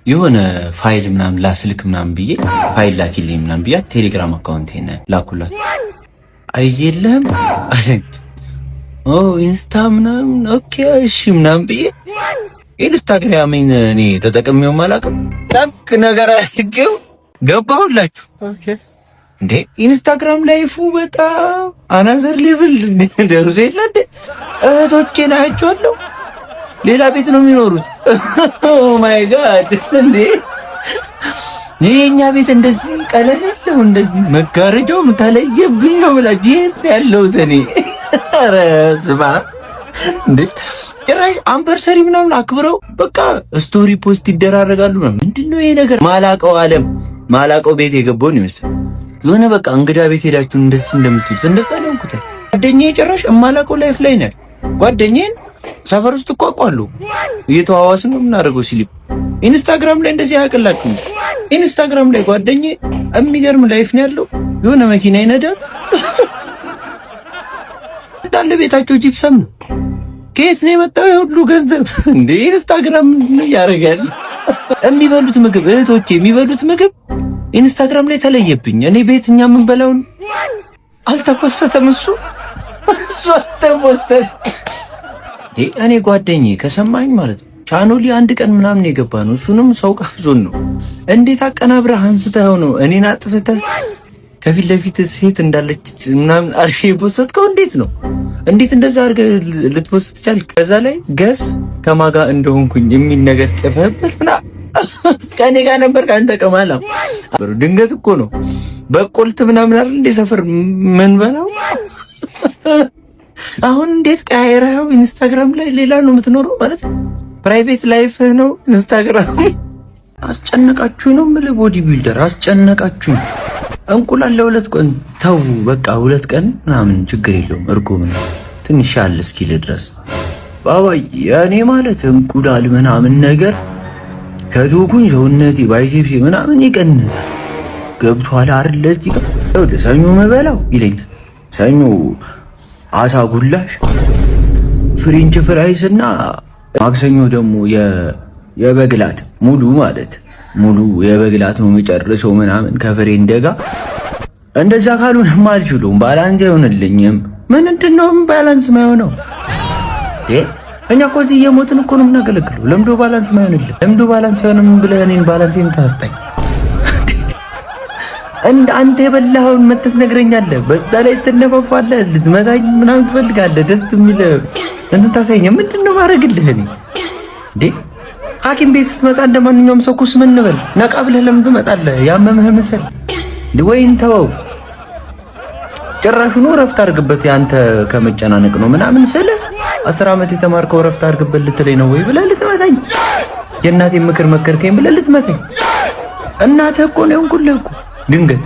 የሆነ ፋይል ምናምን ላስልክ ምናምን ብዬ ፋይል ላኪልኝ ምናምን ብዬ ቴሌግራም አካውንቴን ላኩላት። አይየለም አለች። ኦ ኢንስታ ምናምን ኦኬ እሺ ምናምን ብዬ ኢንስታግራምን እኔ ተጠቅሜው አላውቅም። ጠቅ ነገር አድርጌው ገባሁላችሁ። ኦኬ እንዴ ኢንስታግራም ላይፉ በጣም አናዘር ሌቭል ደርሶ የለ እንዴ እህቶቼን አያቸዋለሁ። ሌላ ቤት ነው የሚኖሩት። ኦ ማይ ጋድ እንዴ የኛ ቤት እንደዚህ ቀለም የለው እንደዚህ መጋረጃው ተለየብኝ ነው የምላችሁ። የት ነው ያለሁት እኔ? ኧረ ስማ እንዴ ጭራሽ አንቨርሰሪ ምናምን አክብረው በቃ ስቶሪ ፖስት ይደራረጋሉ። ምንድነው ይሄ ነገር? ማላቀው ዓለም ማላቀው ቤት የገባው ነው ይመስል የሆነ በቃ እንግዳ ቤት ሄዳችሁ እንደዚህ እንደምትሉት እንደዛ ነው እንኩት። ጓደኛዬ ጭራሽ እማላቀው ላይፍ ላይ ነው። ጓደኛዬን ሰፈር ውስጥ እቋቋሉ እየተዋዋስን ነው የምናደርገው ሲሊፕ ኢንስታግራም ላይ እንደዚህ ያቀላችሁ። ኢንስታግራም ላይ ጓደኛዬ የሚገርም ላይፍ ነው ያለው። የሆነ መኪና ይነዳል እንዳለ ቤታቸው ጂፕሰም ነው። ከየት ነው የመጣው ሁሉ ገንዘብ እንዴ? ኢንስታግራም ምን ያደርጋል? የሚበሉት ምግብ እህቶቼ የሚበሉት ምግብ ኢንስታግራም ላይ ተለየብኝ። እኔ ቤትኛ ምን በላውን አልተፖሰተም። እሱ አልተፖሰተ እኔ ጓደኛዬ ከሰማኝ ማለት ነው ቻናሊ አንድ ቀን ምናምን የገባ ነው። እሱንም ሰው ጋብዞን ነው። እንዴት አቀናብረህ አንስተኸው ነው እኔን አጥፍተህ ከፊት ለፊት ሴት እንዳለች ምናምን አርሼ ፖስትከው? እንዴት ነው እንዴት እንደዛ አድርገህ ልትፖስት ቻልክ? ከዛ ላይ ገስ ከማጋ እንደሆንኩኝ የሚል ነገር ጽፈህበት ምናምን ከኔ ጋር ነበር ካንተ ቀማላ ድንገት እኮ ነው በቆልት ምናምን አይደል እንደ ሰፈር ምን በላው። አሁን እንዴት ቀያየረው? ኢንስታግራም ላይ ሌላ ነው የምትኖረው ማለት ፕራይቬት ላይፍ ነው ኢንስታግራም። አስጨነቃችሁ ነው የምልህ ቦዲ ቢልደር አስጨነቃችሁ። እንቁላል ለሁለት ቀን ተው በቃ 2 ቀን ምናምን ችግር የለውም። እርጎም ነው ትንሽ አለ እስኪል ድረስ ባባይ ያኔ ማለት እንቁላል ምናምን ነገር ከዶጉን ሰውነቴ ባይሴፕስ ምናምን ይቀንሳል። ገብቷል አይደል? እዚህ ጋር ሰኞ መበላው ይለኛል። ሰኞ አሳ ጉላሽ ፍሬንች ፍራይስ እና ማክሰኞ ደግሞ የበግላት ሙሉ ማለት ሙሉ የበግላት ነው የሚጨርሰው ምናምን ከፍሬ እንደጋ እንደዛ ካልሆነም አልችሉም። ባላንስ አይሆንልኝም። ምንድነው ባላንስ ማይሆነው? እኛ እኮ እዚህ እየሞትን እኮ ነው የምናገለግለው። ለምዶ ባላንስ ማይሆንልህ ለምዶ ባላንስ አይሆንም ብለህ እኔን ባላንስ የምታስጠኝ እንደ አንተ የበላኸውን መተት ነግረኛለህ። በዛ ላይ ትነፋፋለህ፣ ልትመታኝ ምናምን ትፈልጋለህ። ደስ የሚል እንትን ታሳየኝ። ምንድነው ማድረግልህ እኔ እንዴ? ሐኪም ቤት ስትመጣ እንደማንኛውም ሰው ኩስ ምን በል ነቃ ብለህ ለምን ትመጣለህ? ያመመህ መሰል ወይን ተወው። ጭራሹኑ ረፍት አድርግበት ያንተ ከመጨናነቅ ነው ምናምን ስልህ 10 ዓመት የተማርከው ረፍት አድርግበት ልትለኝ ነው ወይ ብለህ ልትመታኝ? የእናቴን ምክር መከርከኝ ብለህ ልትመታኝ? እናትህ እኮ ነው እንኩልህ እኮ ድንገት